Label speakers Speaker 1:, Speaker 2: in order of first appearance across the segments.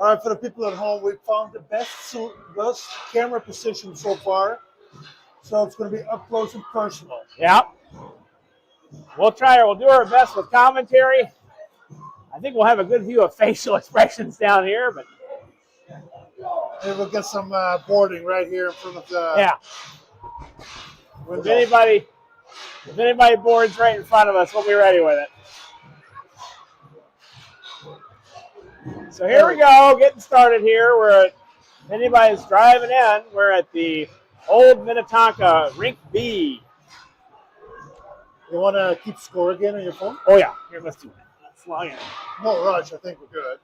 Speaker 1: All right, for the people at home, we found the best camera position so far. So it's going to be up close and personal.
Speaker 2: Yep. We'll do our best with commentary. I think we'll have a good view of facial expressions down here, but
Speaker 1: and we'll get some boarding right here in front of the.
Speaker 2: Yeah. Window. If anybody boards right in front of us, we'll be ready with it. So here we go, getting started here. If anybody's driving in, we're at the Old Minnetonka Rink B.
Speaker 1: You want to keep score again on your phone?
Speaker 2: Oh, yeah. Here, let's do that. Let's log in.
Speaker 1: No rush. I think we're good.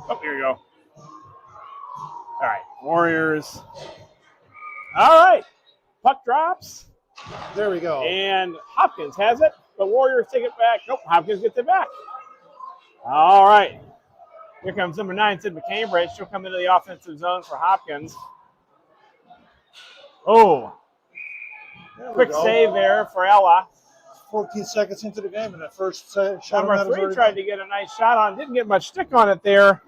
Speaker 2: Oh, here you go. All right, Warriors. All right, puck drops.
Speaker 1: There we go.
Speaker 2: And Hopkins has it. The Warriors take it back. Nope, Hopkins gets it back. All right. Here comes number 9, Sid McCambridge. She'll come into the offensive zone for Hopkins. Oh. Quick save there for Ella.
Speaker 1: 14 seconds into the game, and that first shot.
Speaker 2: Number 3 tried to get a nice shot on. Didn't get much stick on it there.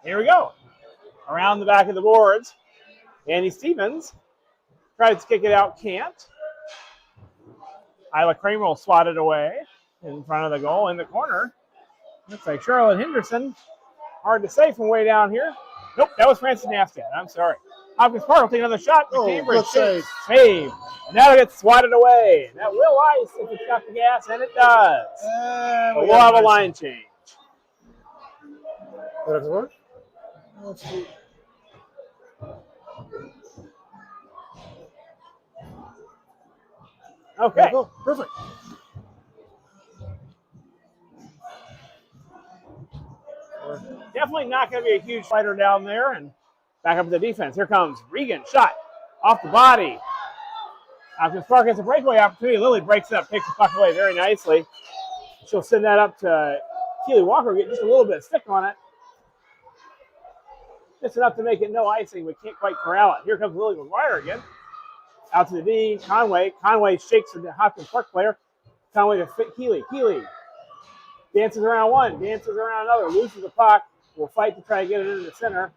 Speaker 2: Here we go. Around the back of the boards. Andy Stevens tries to kick it out, can't. Isla Kramer will swat it away in front of the goal in the corner. Looks like Charlotte Henderson. Hard to say from way down here. Nope, that was Francis Nastad. I'm sorry. Hopkins Park will take another shot.
Speaker 1: Good save.
Speaker 2: Save. And now it gets swatted away. That will ice if it's got the gas, and it does. But we'll have a line change.
Speaker 1: Does it work? Let's see.
Speaker 2: Okay.
Speaker 1: Perfect.
Speaker 2: Definitely not going to be a huge fighter down there. And back up to the defense. Here comes Regan. Shot off the body. Hopkins Park gets a breakaway opportunity. Lily breaks it up, takes the puck away very nicely. She'll send that up to Keely Walker, get just a little bit of stick on it. Just enough to make it no icing, but can't quite corral it. Here comes Lily McGuire again. Out to the D, Conway. Conway shakes the Hopkins Park player. Conway to Keely. Keely dances around one, dances around another, loses the puck. Will fight to try to get it into the center.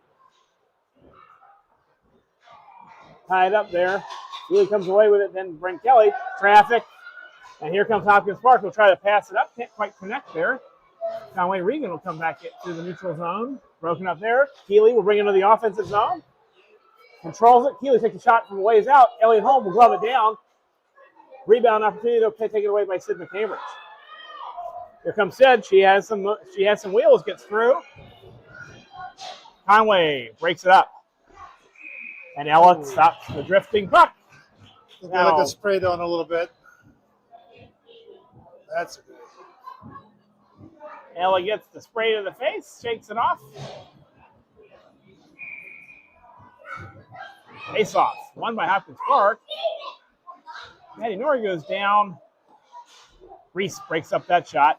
Speaker 2: Tied up there. Keely comes away with it, then Brent Kelly. Traffic. And here comes Hopkins Park. Will try to pass it up. Can't quite connect there. Conway Regan will come back to the neutral zone. Broken up there. Keely will bring it into the offensive zone. Controls it. Keely takes a shot from a ways out. Elliott Holm will glove it down. Rebound opportunity to take it away by Sid McCambridge. Here comes Sid. She has some wheels. Gets through. Conway breaks it up. And Ella stops the drifting puck.
Speaker 1: Now, got sprayed on a little bit. That's good.
Speaker 2: Ella gets the spray to the face, shakes it off. Face off, won by Hopkins Park. Maddie Norrie goes down. Reese breaks up that shot.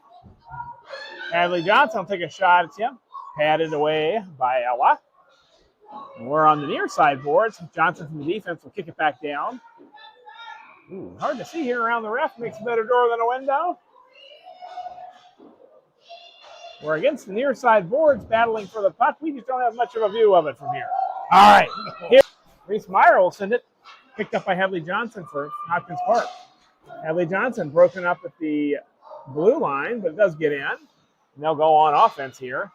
Speaker 2: Hadley Johnson will take a shot at him. Patted away by Ella. And we're on the near side boards. Johnson from the defense will kick it back down. Ooh, hard to see here around the ref. Makes a better door than a window. We're against the near side boards battling for the puck. We just don't have much of a view of it from here. All right. Here, Reese Meyer will send it. Picked up by Hadley Johnson for Hopkins Park. Hadley Johnson broken up at the blue line, but it does get in. And they'll go on offense here.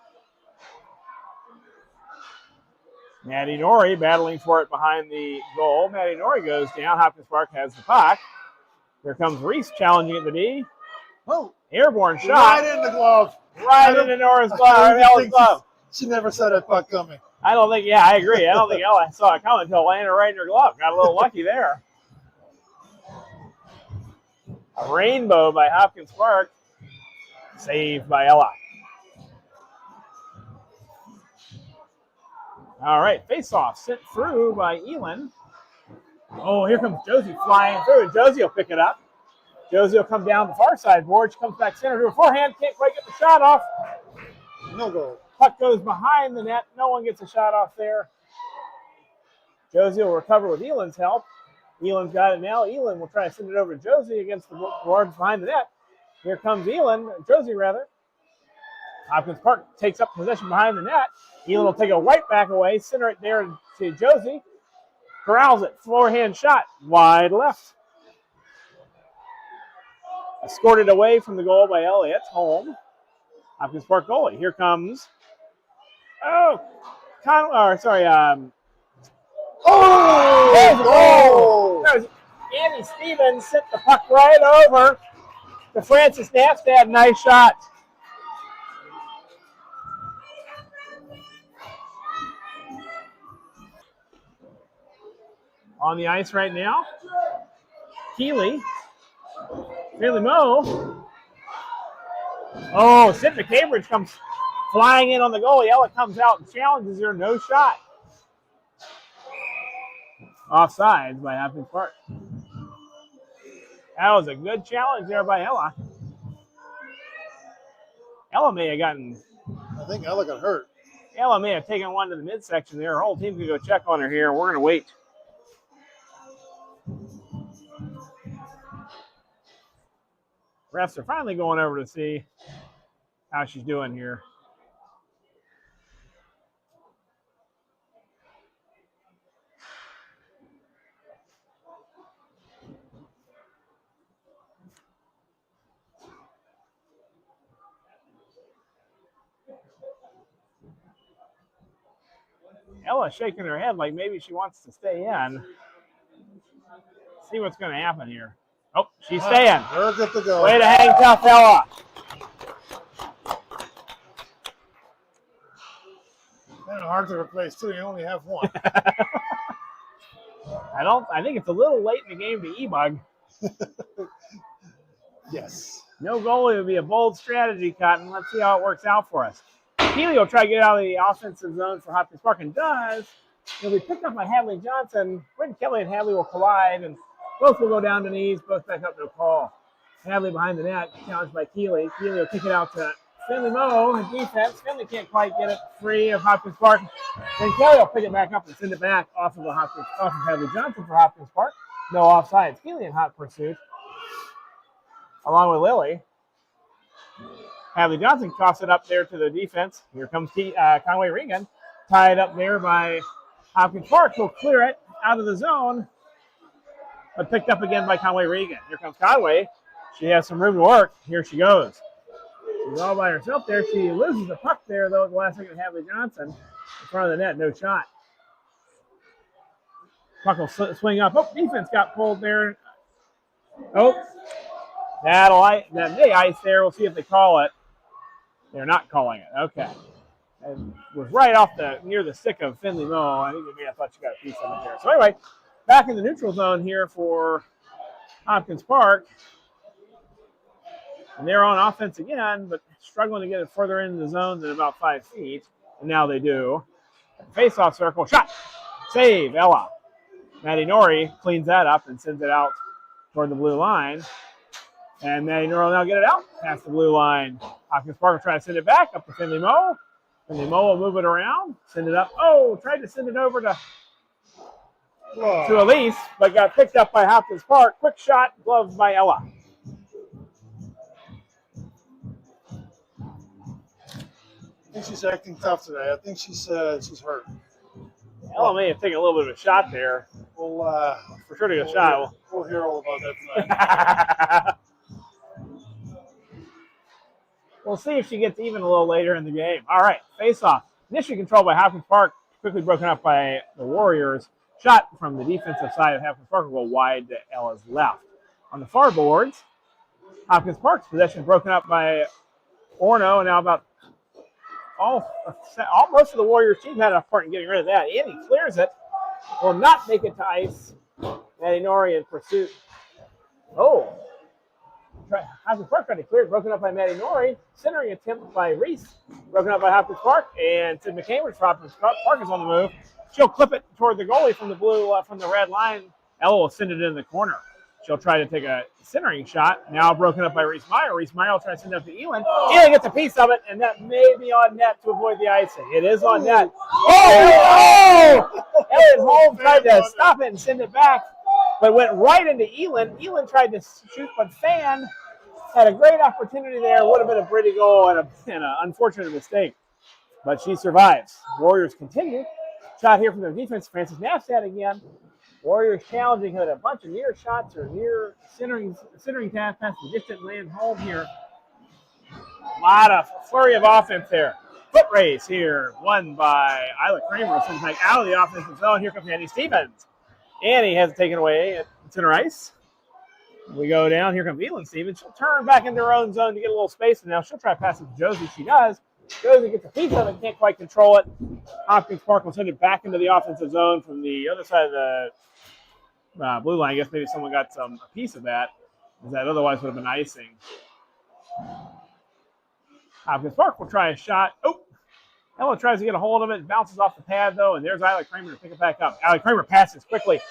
Speaker 2: Maddie Norrie battling for it behind the goal. Maddie Norrie goes down. Hopkins Park has the puck. Here comes Reese challenging at the D.
Speaker 1: Oh,
Speaker 2: airborne shot.
Speaker 1: Right in the glove.
Speaker 2: Right into Nora's glove. Ella's glove.
Speaker 1: She never saw that puck coming.
Speaker 2: I don't think, yeah, I agree. I don't think Ella saw it coming until it landed right in her glove. Got a little lucky there. A rainbow by Hopkins Park. Saved by Ella. All right, face-off sent through by Elin. Oh, here comes Josie flying through, and Josie will pick it up. Josie will come down the far side board. She comes back center to her forehand. Can't quite get the shot off.
Speaker 1: No goal.
Speaker 2: Puck goes behind the net. No one gets a shot off there. Josie will recover with Elin's help. Elin's got it now. Elin will try to send it over to Josie against the boards behind the net. Here comes Josie rather. Hopkins Park takes up possession behind the net. Elin will take a right back away, center it there to Josie. Corrals it, forehand shot, wide left. Escorted away from the goal by Elliott, home. Hopkins Park goalie. Here comes, Andy Stevens sent the puck right over to Francis Knapstad. Nice shot. On the ice right now, Keeley. Finley Moe. Oh, Sidney Cambridge comes flying in on the goalie. Ella comes out and challenges her. No shot. Offsides by Hopkins Park. That was a good challenge there by Ella. Ella may have gotten.
Speaker 1: I think Ella got hurt.
Speaker 2: Ella may have taken one to the midsection there. Her whole team can go check on her here. We're going to wait. Refs are finally going over to see how she's doing here. Ella's shaking her head like maybe she wants to stay in. See what's going to happen here. Oh, she's staying.
Speaker 1: They're good to go.
Speaker 2: Way to hang tough, Ella.
Speaker 1: Kind of hard to replace too. You only have one.
Speaker 2: I think it's a little late in the game to E-Bug.
Speaker 1: Yes.
Speaker 2: No goalie would be a bold strategy, Cotton. Let's see how it works out for us. Keeley will try to get out of the offensive zone for Hopkins Park and does. He'll be picked up by Hadley Johnson. Britton Kelly and Hadley will collide, and both will go down to knees, both back up to a call. Hadley behind the net, challenged by Keeley. Keeley will kick it out to Finley Moe in defense. Finley can't quite get it free of Hopkins Park. Then Kelly will pick it back up and send it back off of Hadley Johnson for Hopkins Park. No offsides. Keeley in hot pursuit, along with Lily. Hadley Johnson tossed it up there to the defense. Here comes Conway Regan, tied up there by Hopkins Park. He'll clear it out of the zone, but picked up again by Conway Regan. Here comes Conway. She has some room to work. Here she goes. She's all by herself there. She loses the puck there, though, at the last second. Hadley Johnson in front of the net. No shot. Puck will swing up. Oh, defense got pulled there. Oh, that may ice there. We'll see if they call it. They're not calling it. Okay. It was right off near the stick of Finley Moe. I think maybe I thought you got a piece of it there. So anyway, back in the neutral zone here for Hopkins Park. And they're on offense again, but struggling to get it further into the zone than about 5 feet. And now they do. Face-off circle. Shot. Save. Ella. Maddie Norrie cleans that up and sends it out toward the blue line. And Maddie Norrie will now get it out past the blue line. Hopkins Park will try to send it back up to Finley Moe. Finley Moe will move it around, send it up. Oh, tried to send it over to Elise, but got picked up by Hopkins Park. Quick shot, gloved by Ella.
Speaker 1: I think she's acting tough today. I think she's hurt.
Speaker 2: Ella may have taken a little bit of a shot there.
Speaker 1: We'll
Speaker 2: for sure to get a shot.
Speaker 1: We'll hear all about that tonight.
Speaker 2: We'll see if she gets even a little later in the game. All right, face-off. Initially controlled by Hopkins Park, quickly broken up by the Warriors. Shot from the defensive side of Hopkins Park will go wide to Ella's left. On the far boards, Hopkins Park's possession broken up by Orno, and now about most of the Warriors team had a part in getting rid of that. Andy clears it, will not make it to ice. Maddie Norrie in pursuit. Oh, Hopkins Park tried to clear it, broken up by Maddie Norrie. Centering attempt by Reese, broken up by Hopkins Park, and Sid McCambridge for Hopkins Park is on the move. She'll clip it toward the goalie from the blue, from the red line. Ella will send it in the corner. She'll try to take a centering shot. Now broken up by Reese Meyer. Reese Meyer will try to send it up to Elin. Elin gets a piece of it, and that may be on net to avoid the icing. It is on net. Oh! Elliot Holmes tried to stop it and send it back, but went right into Elin. Elin tried to shoot, but Fan had a great opportunity there. Would have been a pretty goal and an unfortunate mistake, but she survives. Warriors continue. Shot here from their defense. Francis Knapsack again. Warriors challenging with a bunch of near shots or near centering pass that just didn't land home here. A lot of flurry of offense there. Foot race here, won by Isla Kramer. Sends back out of the offensive zone. Here comes Annie Stevens. Annie has it taken away at center ice. We go down. Here comes Elin Stevens. She'll turn back into her own zone to get a little space, and now she'll try to pass it to Josie. She does. Josie gets a piece of it, can't quite control it. Hopkins Park will send it back into the offensive zone from the other side of the blue line. I guess maybe someone got a piece of that, as that otherwise would have been icing. Hopkins Park will try a shot. Oh, Ella tries to get a hold of it. It bounces off the pad, though, and there's Isla Kramer to pick it back up. Isla Kramer passes quickly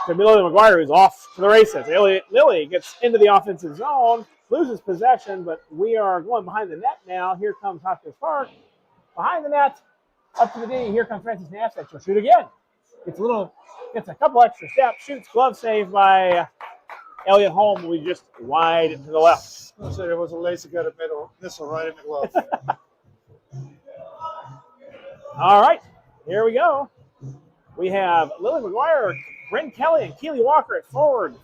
Speaker 2: to Lily McGuire, who's off to the races. Lily gets into the offensive zone, loses possession, but we are going behind the net now. Here comes Hopkins Park. Behind the net, up to the D. Here comes Francis Knapsack. She'll shoot again. Gets a couple extra steps. Shoots, glove save by Elliot Holm. We just wide to the left.
Speaker 1: I said there was a laser got a missile right in the glove.
Speaker 2: All right, here we go. We have Lily McGuire, Bryn Kelly, and Keely Walker at forward.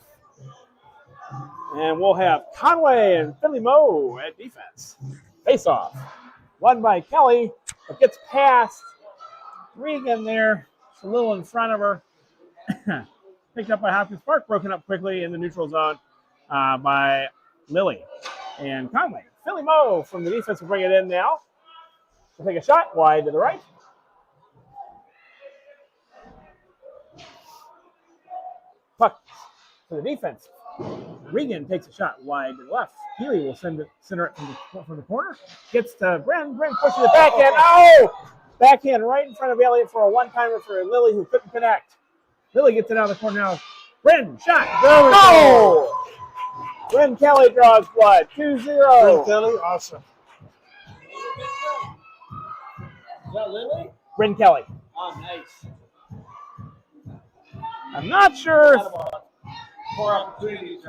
Speaker 2: And we'll have Conway and Finley Moe at defense. Face off. Won by Kelly, but gets past Regan there. Just a little in front of her. Picked up by Hopkins Park, broken up quickly in the neutral zone by Lily and Conway. Finley Moe from the defense will bring it in now. We'll take a shot wide to the right. Puck to the defense. Regan takes a shot wide to the left. Healy will center it from the corner. Gets to Bren. Bren pushes it backhand. Oh! Backhand right in front of Elliott for a one-timer for Lily, who couldn't connect. Lily gets it out of the corner now. Bren, shot. Go! Bren Kelly draws blood. 2-0.
Speaker 1: Bryn Kelly, awesome.
Speaker 3: Is that Lily?
Speaker 2: Bren Kelly.
Speaker 3: Oh, nice.
Speaker 2: I'm not sure.
Speaker 3: Four opportunities.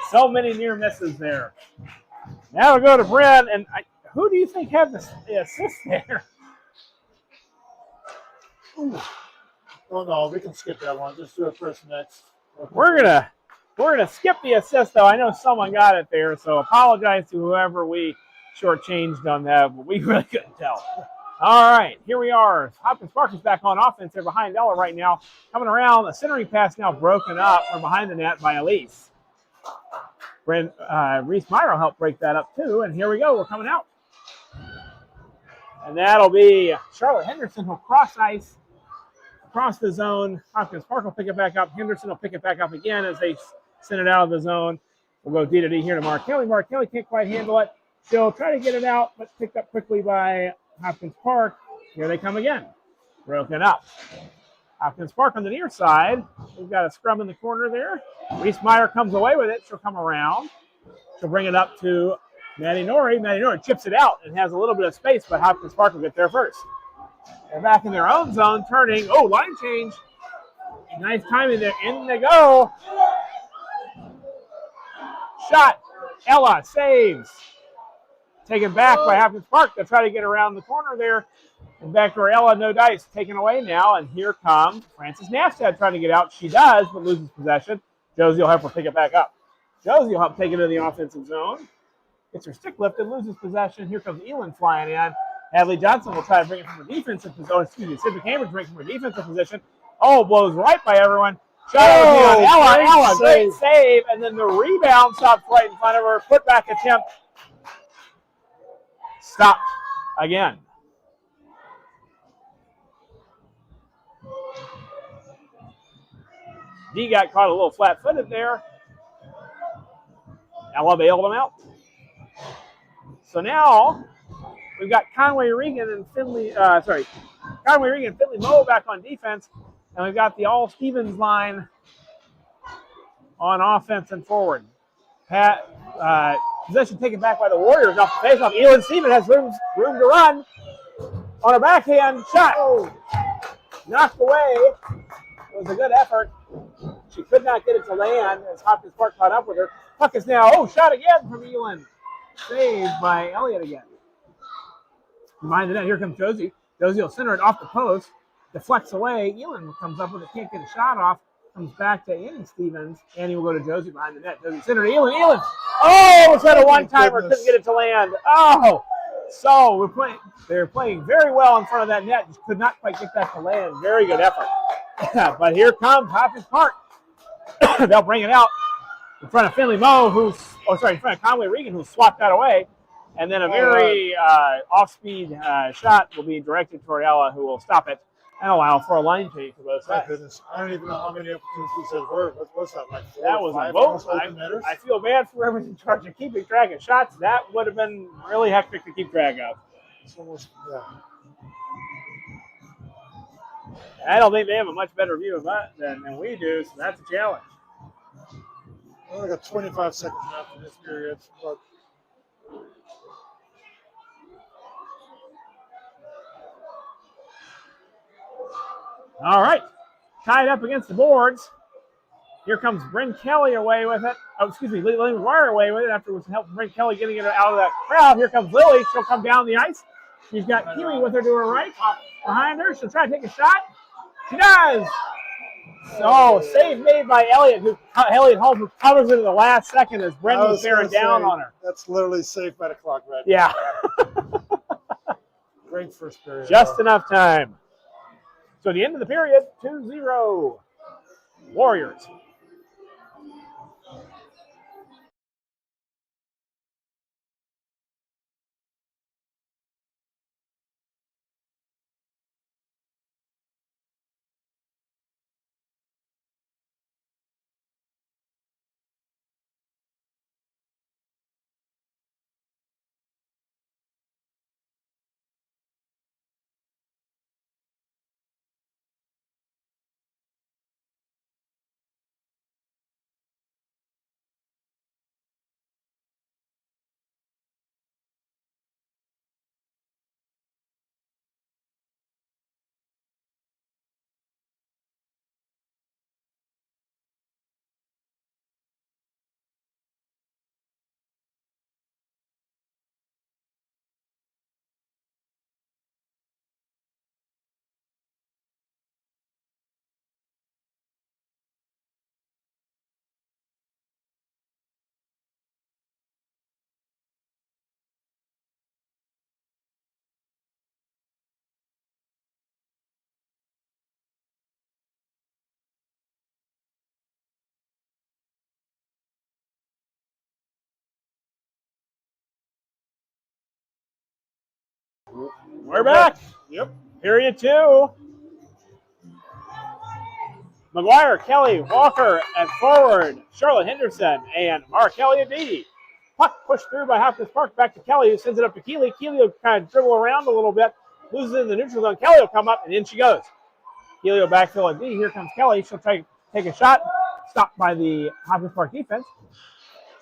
Speaker 2: So many near misses there. Now we go to Bren, and who do you think had the assist there?
Speaker 1: Ooh. Oh no, we can skip that one. Just do it first next.
Speaker 2: We're gonna skip the assist though. I know someone got it there, so apologize to whoever we shortchanged on that, but we really couldn't tell. All right, here we are. Hopkins Park is back on offense. They're behind Ella right now. Coming around, a centering pass now broken up from behind the net by Elise. Reese Meyer will help break that up too, and here we go. We're coming out. And that'll be Charlotte Henderson who'll cross ice across the zone. Hopkins Park will pick it back up. Henderson will pick it back up again as they send it out of the zone. We'll go D to D here to Mark Kelly. Mark Kelly can't quite handle it. She'll try to get it out, but picked up quickly by Hopkins Park. Here they come again. Broken up. Hopkins Park on the near side. We've got a scrum in the corner there. Reese Meyer comes away with it. She'll come around. She'll bring it up to Maddie Norrie. Maddie Norrie chips it out and has a little bit of space, but Hopkins Park will get there first. They're back in their own zone, turning. Oh, line change. Nice timing there. In they go. Shot. Ella saves. Taken back by Hopkins Park. They'll try to get around the corner there. And back to Ella, no dice. Taken away now, and here comes Francis Knapsack trying to get out. She does, but loses possession. Josie will help her pick it back up. Josie will help take it into the offensive zone. Gets her stick lifted, loses possession. Here comes Elin flying in. Hadley Johnson will try to bring it from her defensive position. Sid McCambridge brings it from her defensive position. Oh, blows right by everyone. Shot on Ella. Ella, great save. And then the rebound stops right in front of her. Put back attempt. Stopped again. D got caught a little flat-footed there. Ella bailed him out. So now we've got Conway Regan and Conway Regan and Finley Moe back on defense, and we've got the all Stevens line on offense and forward. Possession taken back by the Warriors off the faceoff. Elin Stevens has room to run on a backhand shot. Knocked away. It was a good effort. She could not get it to land as Hopkins Park caught up with her. Puck is now, shot again from Elin. Saved by Elliott again. Behind the net, here comes Josie. Josie will center it off the post. Deflects away. Elin comes up with it, can't get a shot off. Comes back to Annie Stevens. Annie will go to Josie behind the net. Josie center to Elin. Elin! Oh, was that a one-timer? Couldn't get it to land. Oh! So they're playing very well in front of that net. Just could not quite get that to land. Very good effort. But here comes Hopkins Park. They'll bring it out in front of Finley Moe, in front of Conway Regan, who swapped that away. And then a very off-speed shot will be directed toward Ella, who will stop it and allow for a line change for both sides.
Speaker 1: My goodness. I don't even know how many opportunities there were. What was that, like 4
Speaker 2: That
Speaker 1: or
Speaker 2: was
Speaker 1: 5
Speaker 2: a vote.
Speaker 1: open netters?
Speaker 2: I feel bad for whoever's in charge of keeping track of shots. That would have been really hectic to keep track of.
Speaker 1: It's almost, yeah.
Speaker 2: I don't think they have a much better view of that than we do, so that's a challenge.
Speaker 1: We only got 25 seconds left in this period. But
Speaker 2: All right. Tied up against the boards. Here comes Bryn Kelly away with it. Lily McGuire away with it after it was help Bryn Kelly getting it out of that crowd. Here comes Lily. She'll come down the ice. She's got Keeley with her to her right. Behind her. She'll try to take a shot. She does. So, save made by Elliott Holmes, who covers it in the last second as Brendan's bearing down on her.
Speaker 1: That's literally safe by the clock, right?
Speaker 2: Yeah.
Speaker 1: Great first period.
Speaker 2: Just enough time. So, at the end of the period, 2-0 Warriors. We're back.
Speaker 1: Yep.
Speaker 2: Period 2. McGuire, Kelly, Walker at forward. Charlotte Henderson and Mark Elliott. Puck pushed through by Hopkins Park. Back to Kelly, who sends it up to Keeley. Keeley will kind of dribble around a little bit. Loses it in the neutral zone. Kelly will come up, and in she goes. Keeley will backfill at D. Here comes Kelly. She'll take a shot. Stopped by the Hopkins Park defense.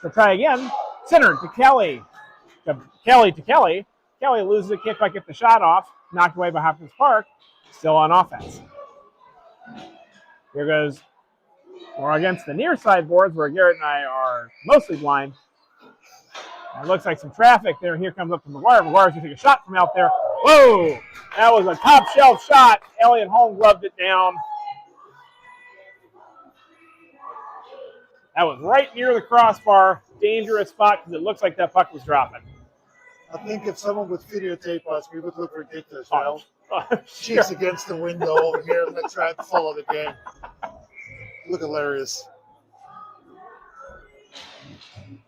Speaker 2: She'll try again. Centered to Kelly. Kelly to Kelly. Kelly loses it, can't quite get the shot off. Knocked away by Hopkins Park. Still on offense. Here goes. We're against the near side boards where Garrett and I are mostly blind. It looks like some traffic there. Here comes up to McGuire. McGuire's going to take a shot from out there. Whoa! That was a top shelf shot. Elliott Holmes gloved it down. That was right near the crossbar. Dangerous spot because it looks like that puck was dropping.
Speaker 1: I think if someone would videotape us, we would look ridiculous, you know?
Speaker 2: Sure.
Speaker 1: Cheeks against the window over here, and let's try to follow the game. Look hilarious.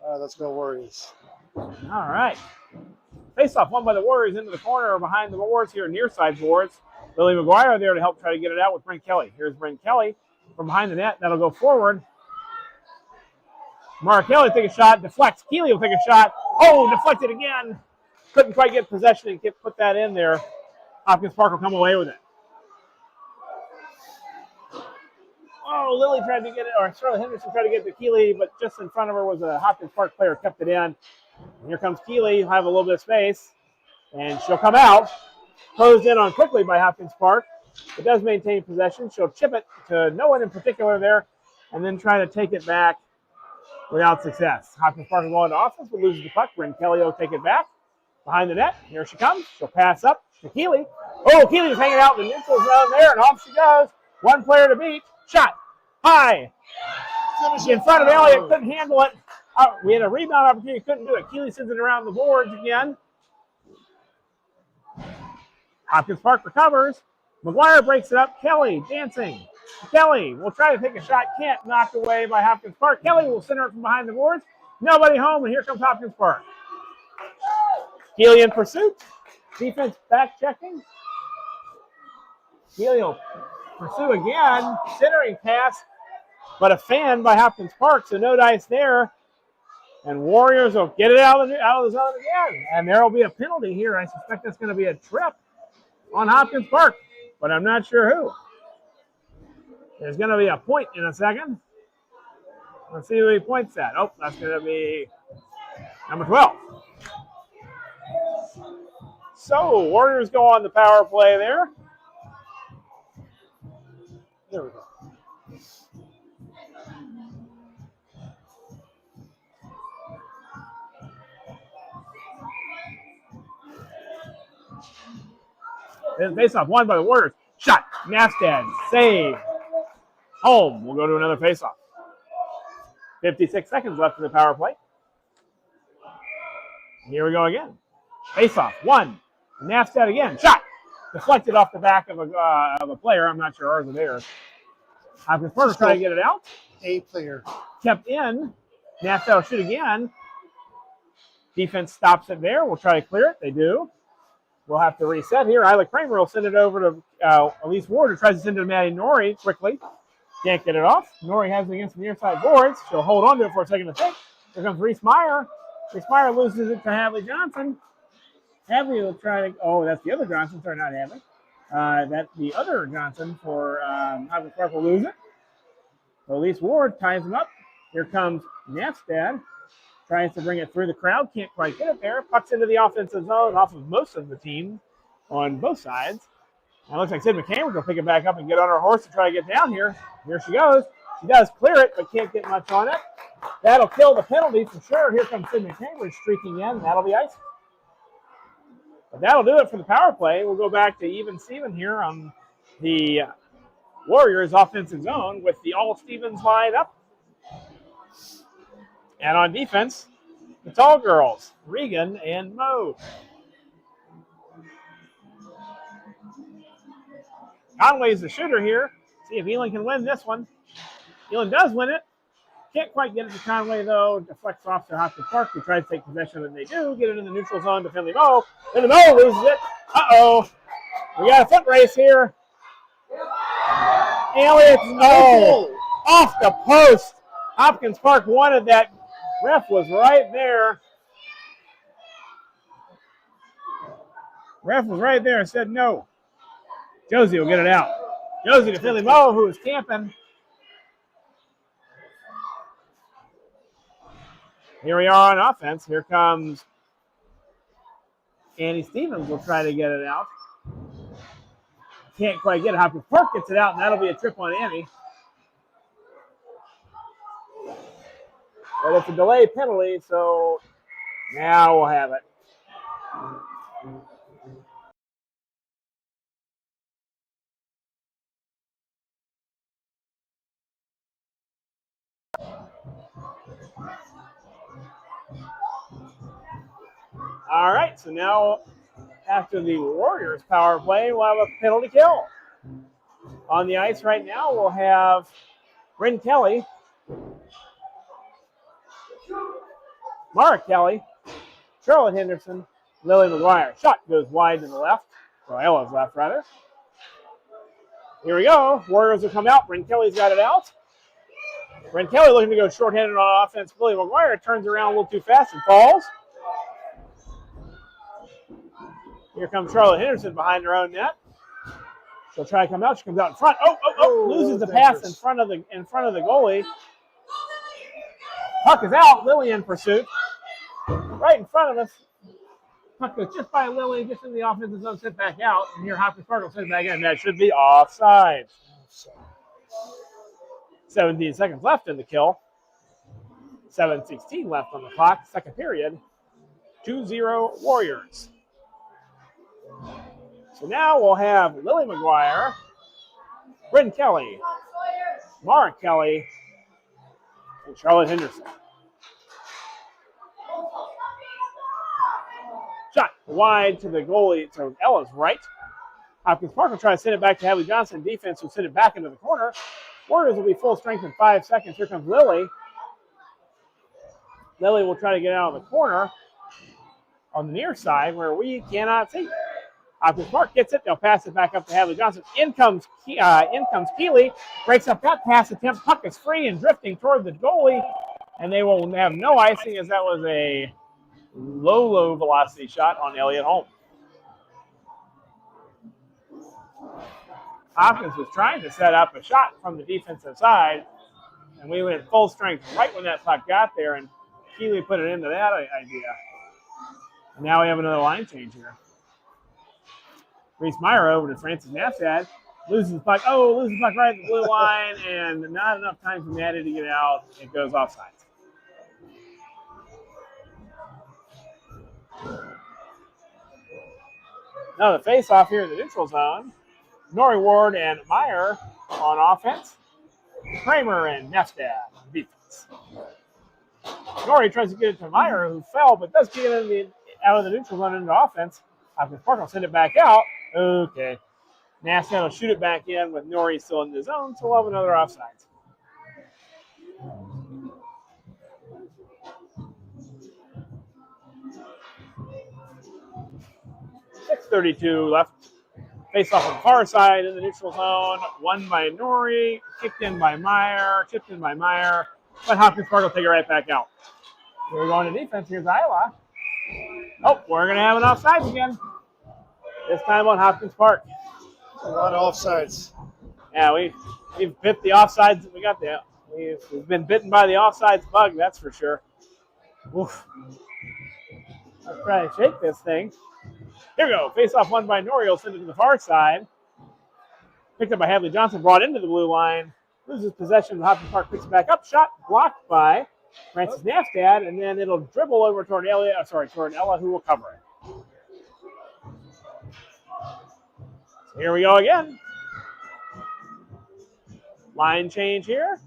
Speaker 1: All right, let's go Warriors.
Speaker 2: All right. Face-off won by the Warriors into the corner behind the boards here, near side boards. Lily McGuire there to help try to get it out with Bryn Kelly. Here's Bryn Kelly from behind the net. That'll go forward. Mark Kelly will take a shot, deflects. Keeley will take a shot. Oh, deflected again. Couldn't quite get possession and put that in there. Hopkins Park will come away with it. Oh, Lily tried to get it, or Charlotte Henderson tried to get it to Keeley, but just in front of her was a Hopkins Park player, kept it in. And here comes Keeley, have a little bit of space, and she'll come out. Closed in on quickly by Hopkins Park. It does maintain possession. She'll chip it to no one in particular there, and then try to take it back without success. Hopkins Park will go into offense, but loses the puck. Bryn Kelly will take it back behind the net. Here she comes. She'll pass up to Keeley. Oh, Keeley's hanging out in the neutral zone there, and off she goes. One player to beat. Shot. High. In front of Elliott. Couldn't handle it. We had a rebound opportunity. Couldn't do it. Keeley sends it around the boards again. Hopkins Park recovers. McGuire breaks it up. Kelly dancing. Kelly will try to take a shot. Can't. Knocked away by Hopkins Park. Kelly will center it from behind the boards. Nobody home, and here comes Hopkins Park. Keeley in pursuit. Defense back checking. Keeley will pursue again. Centering pass, but a fan by Hopkins Park, so no dice there. And Warriors will get it out of the zone again. And there will be a penalty here. I suspect that's going to be a trip on Hopkins Park, but I'm not sure who. There's going to be a point in a second. Let's see who he points at. Oh, that's going to be number 12. So, Warriors go on the power play there. There we go. Face-off won by the Warriors. Shot. Nastad. Save. Home. We'll go to another face-off. 56 seconds left in the power play. Here we go again. Face-off. One. Nastad again. Shot. Deflected off the back of a player. I'm not sure ours or theirs. Hopkins Park trying to get it out.
Speaker 1: A player.
Speaker 2: Kept in. Nastad will shoot again. Defense stops it there. We'll try to clear it. They do. We'll have to reset here. Isla Kramer will send it over to Elise Ward, who tries to send it to Maddie Norrie quickly. Can't get it off. Norrie has it against the near side boards. She'll hold on to it for a second to think. Here comes Reese Meyer. Reese Meyer loses it to Hadley Johnson. Hadley will try to, oh, that's the other Johnson. Sorry, not Hadley. That's the other Johnson for Hopkins Park will lose it. So Elise Ward ties him up. Here comes Nastad. Tries to bring it through the crowd. Can't quite get it there. Pucks into the offensive zone off of most of the team on both sides. And it looks like Sid McCambridge will pick it back up and get on her horse to try to get down here. Here she goes. She does clear it, but can't get much on it. That'll kill the penalty for sure. Here comes Sid McCambridge streaking in. That'll be ice. But that'll do it for the power play. We'll go back to even Steven here on the Warriors offensive zone with the all-Stevens line up. And on defense, the tall girls, Regan and Mo. Conway's the shooter here. See if Elin can win this one. Elin does win it. Can't quite get it to Conway, though. Deflects off to Hopkins Park. We try to take possession of it, and they do. Get it in the neutral zone to Finley Mo. Finley Mo loses it. Uh-oh. We got a foot race here. Elliott, off the post. Hopkins Park wanted that. Ref was right there. Ref was right there and said no. Josie will get it out. Josie to Finley Mo, who is camping. Here we are on offense. Here comes Annie Stevens. Will try to get it out. Can't quite get it. Hopkins Park gets it out, and that'll be a trip on Annie. But it's a delay penalty, so now we'll have it. All right, so now after the Warriors power play, we'll have a penalty kill. On the ice right now, we'll have Bryn Kelly, Mara Kelly, Charlotte Henderson, Lily McGuire. Shot goes wide to the left, or Ella's left, rather. Here we go. Warriors will come out. Bryn Kelly's got it out. Brent Kelly looking to go shorthanded on offense. Lily McGuire turns around a little too fast and falls. Here comes Charlotte Henderson behind her own net. She'll try to come out. She comes out in front.
Speaker 1: Oh,
Speaker 2: loses the
Speaker 1: dangerous.
Speaker 2: pass in front of the goalie. Puck is out. Lily in pursuit. Right in front of us. Puck goes just by Lily, gets in the offensive zone, sent back out. And here Hopkins Park will send it back in. That should be offside. 17 seconds left in the kill. 7:16 left on the clock. Second period. 2-0 Warriors. So now we'll have Lily McGuire, Bryn Kelly, Mark Kelly, and Charlotte Henderson. Shot wide to the goalie, to Ella's right. Hopkins Park will try to send it back to Hadley Johnson. Defense will send it back into the corner. Warriors will be full strength in 5 seconds. Here comes Lily. Lily will try to get out of the corner on the near side where we cannot see. Hopkins Park gets it. They'll pass it back up to Hadley Johnson. In comes Keeley. Breaks up that pass attempt. Puck is free and drifting toward the goalie. And they will have no icing as that was a low velocity shot on Elliott Holmes. Hopkins was trying to set up a shot from the defensive side, and we went full strength right when that puck got there, and Keeley put it into that idea. And now we have another line change here. Reese Meyer over to Francis Nassad. Loses the puck. Loses the puck right at the blue line, and not enough time for Maddie to get out. It goes offside. Now the face-off here in the neutral zone. Nori Ward and Meyer on offense. Kramer and Nestad on defense. Nori tries to get it to Meyer, who fell, but does get it out of the neutral zone into offense. Hopkins Park will send it back out. Okay. Nestad will shoot it back in with Nori still in the zone, so we'll have another offside. .6:32 left. Face off on the far side in the neutral zone. Won by Nori. Kicked in by Meyer. Chipped in by Meyer. But Hopkins Park will take it right back out. Here we go on to defense. Here's Isla. We're going to have an offside again. This time on Hopkins Park.
Speaker 1: A lot of offsides.
Speaker 2: Yeah, we've bit the offsides. We got the. We've been bitten by the offsides bug, that's for sure. Oof. Let's try to shake this thing. Here we go. Face off won by Nori. Will send it to the far side. Picked up by Hadley Johnson. Brought into the blue line. Loses possession. Hopkins Park picks it back up. Shot blocked by Francis Naftad. And then it'll dribble over toward Ella, who will cover it. So here we go again. Line change here.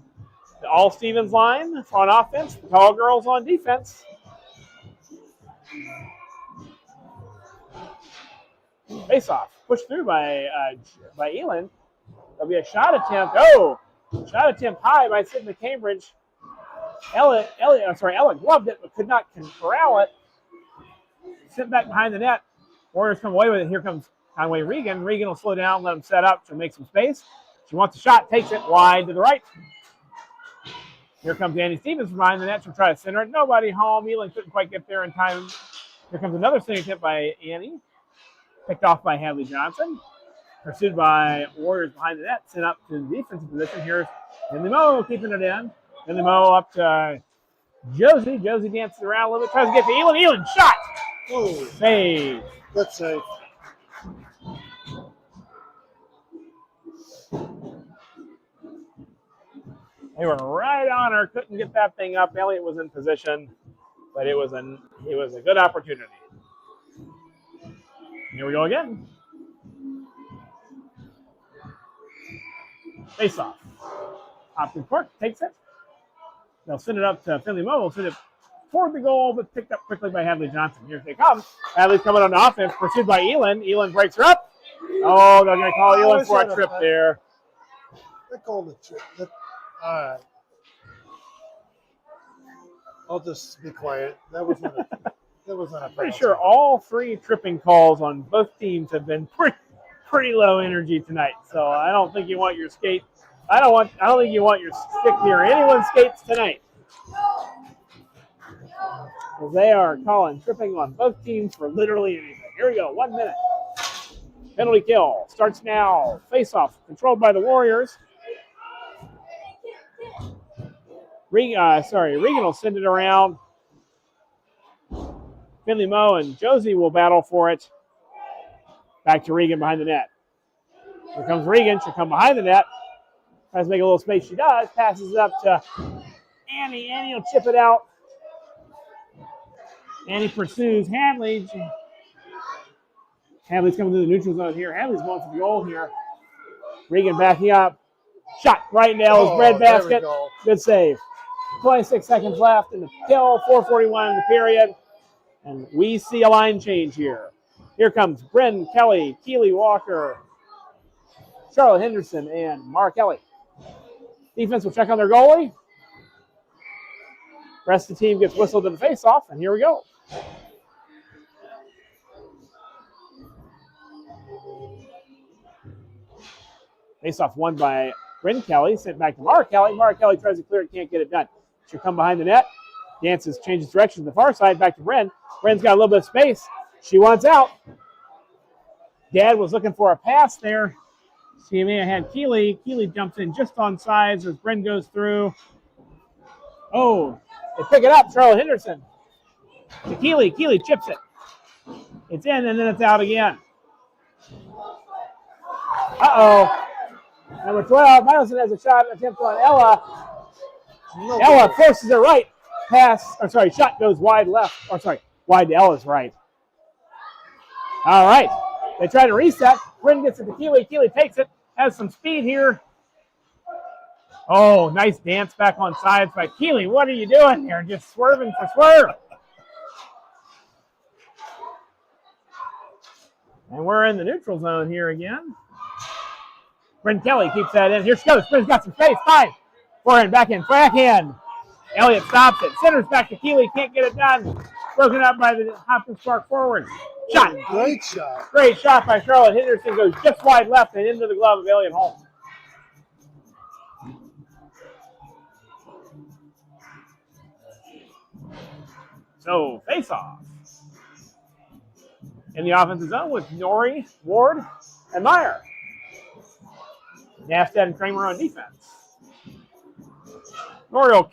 Speaker 2: The All Stevens line on offense. The Tall Girls on defense. Face off. Pushed through by Elin. There'll be a shot attempt. Shot attempt high by Sidney Cambridge. Ella gloved it but could not corral it. Sent back behind the net. Warriors come away with it. Here comes Conway Regan. Regan will slow down, let him set up to make some space. She wants a shot, takes it wide to the right. Here comes Annie Stevens from behind the net. She'll try to center it. Nobody home. Elin couldn't quite get there in time. Here comes another center attempt by Annie. Picked off by Hadley Johnson. Pursued by Warriors behind the net. Sent up to the defensive position. Here's Finley Moe keeping it in. Finley Moe up to Josie. Josie dances around a little bit. Tries to get to Elin. Elin shot. Save.
Speaker 1: Good save.
Speaker 2: They were right on her. Couldn't get that thing up. Elliott was in position, but it was a good opportunity. Here we go again. Face off. Hopkins Park takes it. They'll send it up to Finley Moe. Will send it toward the goal, but picked up quickly by Hadley Johnson. Here they come. Hadley's coming on the offense, pursued by Elin. Elin breaks her up. They're going to call Elin for a trip there.
Speaker 1: They called it trip. All right. I'll just be quiet. That wasn't a
Speaker 2: Pretty sure all 3 tripping calls on both teams have been pretty low energy tonight. So I don't think you want your skate I don't think you want your stick near anyone's skates tonight. Well, they are calling tripping on both teams for literally anything. Here we go, 1 minute. Penalty kill starts now. Face-off controlled by the Warriors. Regan will send it around. Finley Moe and Josie will battle for it. Back to Regan behind the net. Here comes Regan. She'll come behind the net. Tries to make a little space. She does. Passes it up to Annie. Annie will chip it out. Annie pursues Hadley. Hadley's coming to the neutral zone here. Hadley's going for the goal here. Regan backing up. Shot right in Ella's breadbasket. Good save. 26 seconds left in the kill. 4:41 in the period. And we see a line change here. Here comes Bryn Kelly, Keely Walker, Charlotte Henderson, and Mark Kelly. Defense will check on their goalie. Rest of the team gets whistled to the face-off, and here we go. Face-off won by Bryn Kelly, sent back to Mark Kelly. Mark Kelly tries to clear it, can't get it done. She'll come behind the net. Dances, changes direction to the far side, back to Bryn. Bryn's got a little bit of space. She wants out. Dad was looking for a pass there. She may have had Keely. Keely jumps in just on sides as Bryn goes through. Oh, they pick it up. Charlotte Henderson to Keely. Keely chips it. It's in, and then it's out again. Uh-oh. Number 12, Mylison has a shot attempt on Ella. Ella forces it right. Shot goes wide left. Wide to Ella's right. All right. They try to reset. Bryn gets it to Keely. Keely takes it. Has some speed here. Oh, nice dance back on sides by Keely. What are you doing here? Just swerving for swerve. And we're in the neutral zone here again. Bryn Kelly keeps that in. Here she goes. Bryn's got some space. Fine. Forehand, backhand. Elliott stops it. Centers back to Keely. Can't get it done. Broken up by the Hopkins Park forward. Shot.
Speaker 1: Great shot.
Speaker 2: Great shot by Charlotte Henderson. Goes just wide left and into the glove of Elliott Holmes. So, face-off. In the offensive zone with Norrie, Ward, and Meyer. Nafstad and Kramer on defense. Norrie will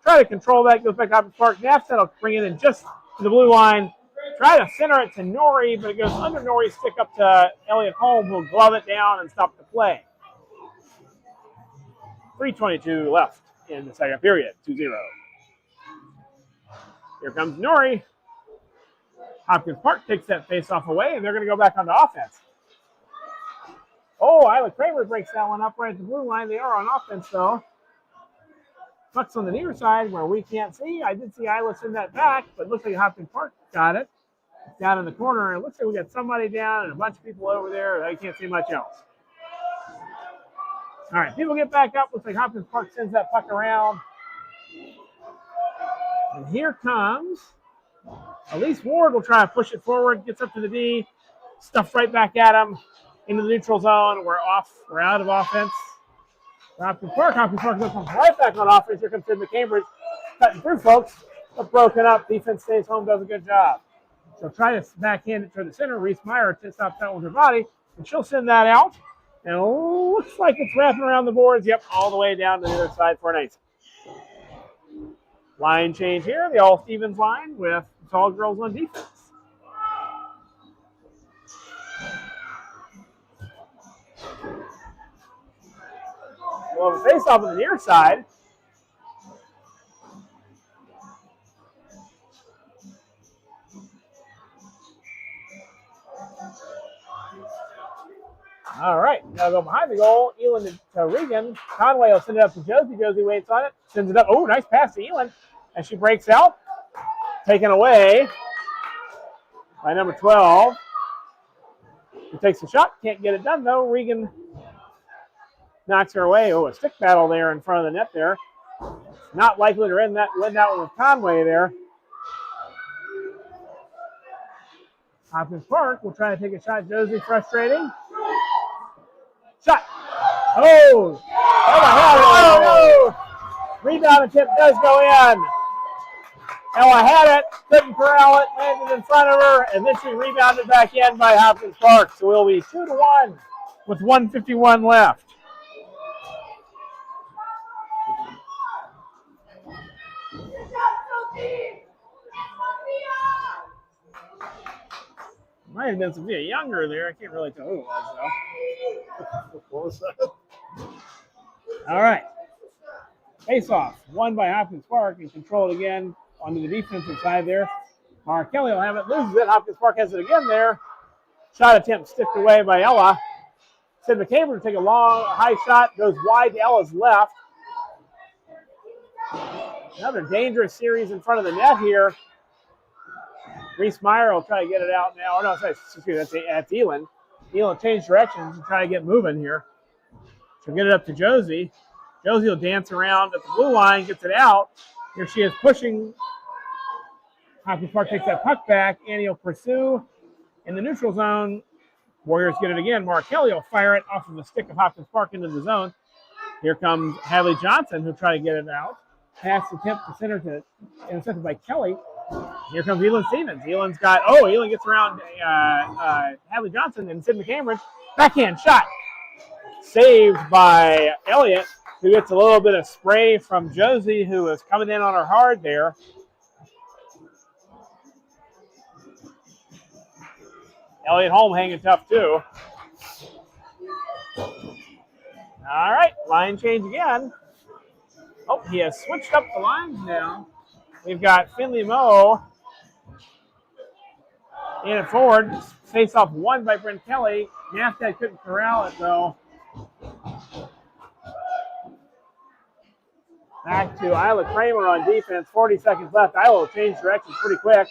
Speaker 2: try to control that. Goes back to Hopkins Park. Nafstad will bring it in just to the blue line. Try to center it to Norrie, but it goes under Norrie's stick up to Elliott Holmes, who will glove it down and stop the play. 3:22 left in the second period. 2-0. Here comes Norrie. Hopkins Park takes that face-off away, and they're going to go back on the offense. Oh, Isla Kramer breaks that one up right at the blue line. They are on offense, though. Buck's on the near side where we can't see. I did see Isla send that back, but it looks like Hopkins Park got it. It's down in the corner, and it looks like we got somebody down and a bunch of people over there. I can't see much else. All right, people get back up. Looks like Hopkins Park sends that puck around. And here comes Elise Ward. Will try to push it forward, gets up to the D, stuffed right back at him into the neutral zone. We're off. We're out of offense. Hopkins Park comes right back on offense. Here comes Sid McCambridge cutting through, folks. But broken up. Defense stays home, does a good job. So try to backhand it toward the center. Reese Meyer stops that with her body, and she'll send that out. And it looks like it's wrapping around the boards. Yep, all the way down to the other side for an ice. Line change here. The All-Stevens line with the tall girls on defense. Well, the face-off on the near side. All right, now go behind the goal. Elin to Regan. Conway will send it up to Josie. Josie waits on it. Sends it up. Oh, nice pass to Elin. And she breaks out. Taken away by number 12. She takes a shot. Can't get it done, though. Regan knocks her away. Oh, a stick battle there in front of the net there. Not likely to win that one with Conway there. Hopkins Park will try to take a shot. Josie frustrating. Shot. Oh, Ella had it. Oh, no. Rebound attempt does go in. Ella had it, couldn't corral it, landed in front of her, and then she rebounded back in by Hopkins Park. So we'll be 2-1 with 1:51 left. Might have been Sophia Younger there. I can't really tell who it was, though.
Speaker 1: What was that?
Speaker 2: All right. Face-off, won by Hopkins Park and controlled again onto the defensive side there. Kelly will have it, loses it. Hopkins Park has it again there. Shot attempt sticked away by Ella. Sid McCabe will take a long, high shot, goes wide to Ella's left. Another dangerous series in front of the net here. Reese Meyer will try to get it out now. Oh, no, excuse me, that's Elin. Elin changed directions and try to get moving here. She'll get it up to Josie. Josie will dance around at the blue line, gets it out. Here she is pushing. Hopkins Park takes that puck back. Annie will pursue in the neutral zone. Warriors get it again. Mark Kelly will fire it off of the stick of Hopkins Park into the zone. Here comes Hadley Johnson, who'll try to get it out. Pass attempt to center to intercepted by Kelly. Here comes Elin Stevens. Elin gets around Hadley Johnson and Sid McCameron. Backhand shot. Saved by Elliott, who gets a little bit of spray from Josie, who is coming in on her hard there. Elliott Holm hanging tough, too. All right, line change again. Oh, he has switched up the lines now. We've got Finley Moe in it forward. Face off won by Brent Kelly. Naftad couldn't corral it, though. Back to Isla Kramer on defense. 40 seconds left. Isla will change directions pretty quick.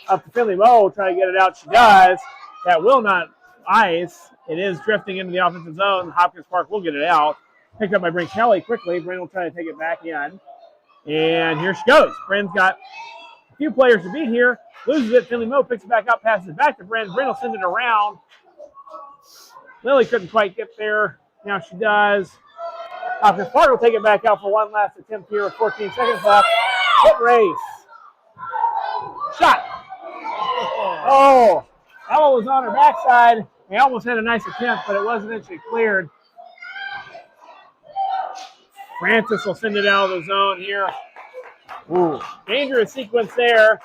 Speaker 2: Up to Finley Moe. Try to get it out. She does. That will not ice. It is drifting into the offensive zone. Hopkins Park will get it out. Picked up by Brent Kelly quickly. Brent will try to take it back in. And here she goes. Brent's got a few players to beat here. Loses it. Finley Moe picks it back up, passes it back to Brent. Brent will send it around. Lily couldn't quite get there. Now she does. Hopkins Park will take it back out for one last attempt here with 14 seconds left. Foot race. Shot. Oh, Ella was on her backside. They almost had a nice attempt, but it was eventually cleared. Francis will send it out of the zone here. Ooh, dangerous sequence there.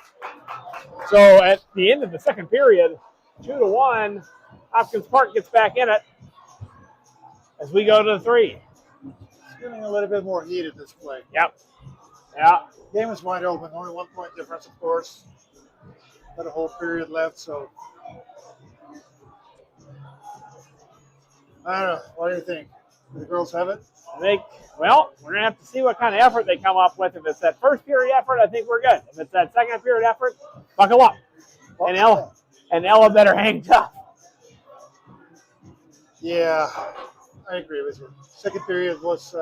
Speaker 2: So at the end of the second period, 2-1, Hopkins Park gets back in it as we go to the 3.
Speaker 1: It's getting a little bit more heated this play.
Speaker 2: Yep. Yeah.
Speaker 1: Game is wide open. Only 1 point difference, of course. Got a whole period left, so I don't know. What do you think? Do the girls have it?
Speaker 2: I think, well, we're going to have to see what kind of effort they come up with. If it's that first period effort, I think we're good. If it's that second period effort, buckle up. And Ella better hang tough.
Speaker 1: Yeah, I agree with you. Second period was,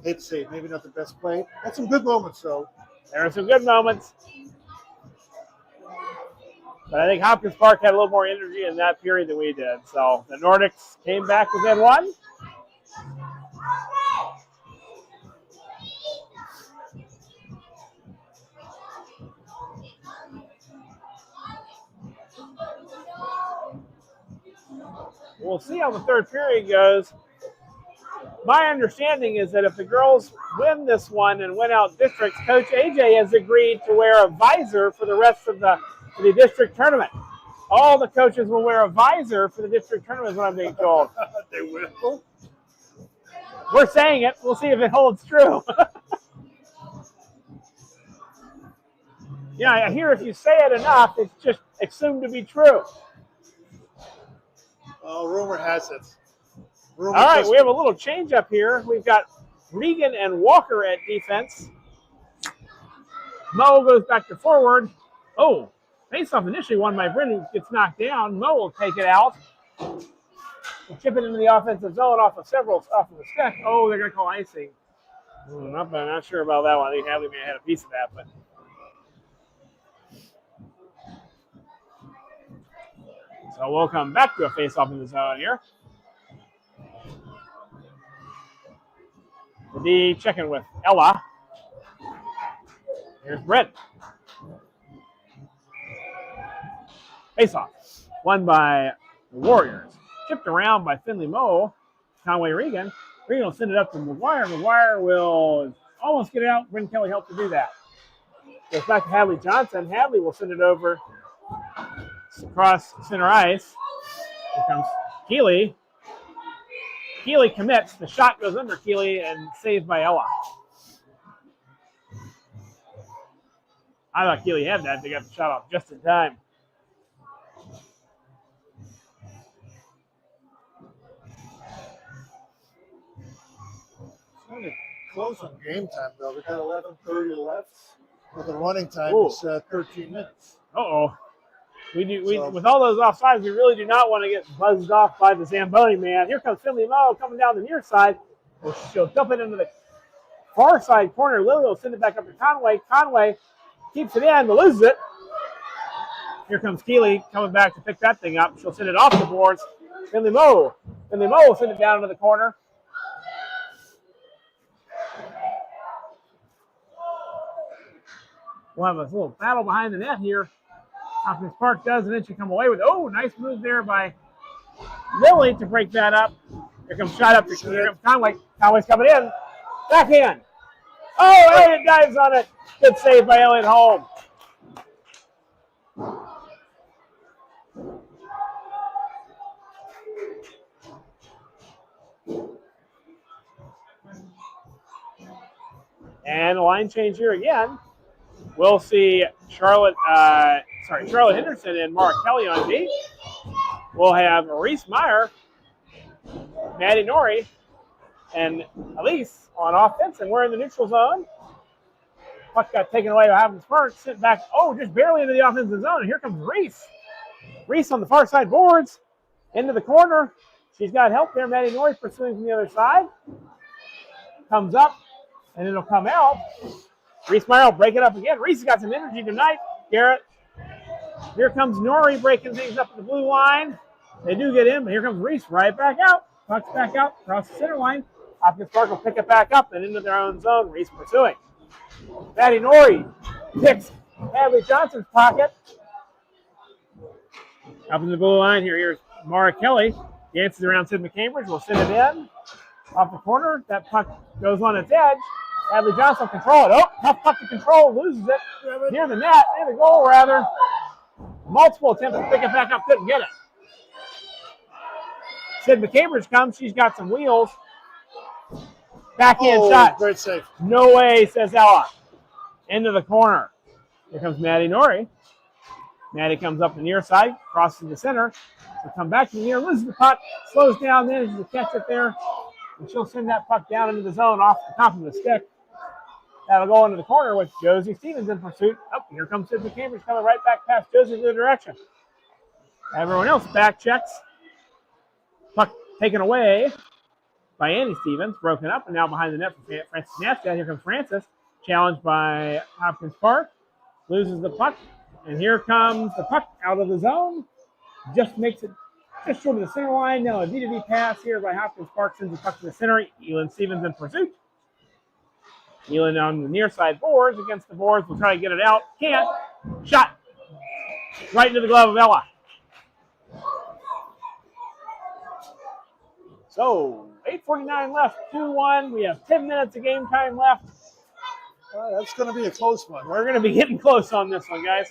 Speaker 1: hate to say it, maybe not the best play. Had some good moments, though.
Speaker 2: There are some good moments. But I think Hopkins Park had a little more energy in that period than we did. So the Nordics came back within 1. We'll see how the third period goes. My understanding is that if the girls win this one and win out districts, Coach AJ has agreed to wear a visor for the rest of the district tournament. All the coaches will wear a visor for the district tournament, is what I'm being told.
Speaker 1: They will.
Speaker 2: We're saying it. We'll see if it holds true. Yeah, I hear if you say it enough, it's just assumed to be true.
Speaker 1: Well, rumor has it.
Speaker 2: All right, we have a little change up here. We've got Regan and Walker at defense. Mo goes back to forward. Oh, face-off initially won by Brent, who gets knocked down. Mo will take it out. We'll chip it into the offensive zone off of the stick. Oh, they're going to call icing. I'm not sure about that one. I think Hadley may have had a piece of that, but. So we'll come back to a face-off in the zone here. The D checking with Ella. Here's Brent. Face off. Won by the Warriors. Chipped around by Finley Moe. Conway Regan. Regan will send it up to McGuire. McGuire will almost get it out. Bryn Kelly helped to do that. Goes back to Hadley Johnson. Hadley will send it over across center ice. Here comes Keeley. Keeley commits. The shot goes under Keeley and saved by Ella. I thought Keeley had that. They got the shot off just in time.
Speaker 1: Kind of close on game time, though. We got 11:30 left. With the running time,
Speaker 2: Ooh.
Speaker 1: it's 13 minutes.
Speaker 2: Uh-oh. With all those offsides, we really do not want to get buzzed off by the Zamboni man. Here comes Finley Moe coming down the near side. She'll dump it into the far side corner. Lily will send it back up to Conway. Conway keeps it in, but loses it. Here comes Keeley coming back to pick that thing up. She'll send it off the boards. Finley Moe. Finley Moe will send it down into the corner. We'll have a little battle behind the net here. Hopkins Park does, and then she come away with, oh, nice move there by Lily to break that up. Here comes shot up to here comes Conway. Conway's coming in. Backhand. Oh, Elliott dives on it. Good save by Elliott Holm. And a line change here again. We'll see Charlotte Henderson and Mark Kelly on D. We'll have Reese Meyer, Maddie Norrie, and Elise on offense, and we're in the neutral zone. Puck got taken away by Hopkins Park, sent back, just barely into the offensive zone, and here comes Reese. Reese on the far side boards, into the corner. She's got help there. Maddie Norrie pursuing from the other side. Comes up, and it'll come out. Reese Meyer will break it up again. Reese has got some energy tonight, Garrett. Here comes Norrie breaking things up at the blue line. They do get in, but here comes Reese right back out. Puck's back out across the center line. Hopkins Park will pick it back up and into their own zone. Reese pursuing. Maddie Norrie picks Hadley Johnson's pocket. Up in the blue line here. Here's Mara Kelly. Dances around Sid McCambridge. We'll send it in. Off the corner. That puck goes on its edge. Hadley Johnson will control it. Oh, tough puck to control. Loses it. Near the net. Near the goal, rather. Multiple attempts to pick it back up. Couldn't get it. Sid McCambridge comes. She's got some wheels. Backhand shot.
Speaker 1: Great save.
Speaker 2: No way, says Ella. Into the corner. Here comes Maddie Norrie. Maddie comes up the near side, crosses the center. She'll come back to the near, loses the puck, slows down, manages to catch it there. And she'll send that puck down into the zone off the top of the stick. That'll go into the corner with Josie Stevens in pursuit. Oh, here comes Sid McCambridge coming right back past Josie in the direction. Everyone else back checks. Puck taken away by Annie Stevens, broken up, and now behind the net for Francis Nastia. Here comes Francis, challenged by Hopkins Park. Loses the puck, and here comes the puck out of the zone. Just makes it just short of the center line. Now a D-to-D pass here by Hopkins Park sends the puck to the center. Elin Stevens in pursuit. Elin on the near side boards against the boards. We'll try to get it out. Can't. Shot. Right into the glove of Ella. So, 8:49 left, 2-1. We have 10 minutes of game time left.
Speaker 1: That's going to be a close one.
Speaker 2: We're going to be getting close on this one, guys.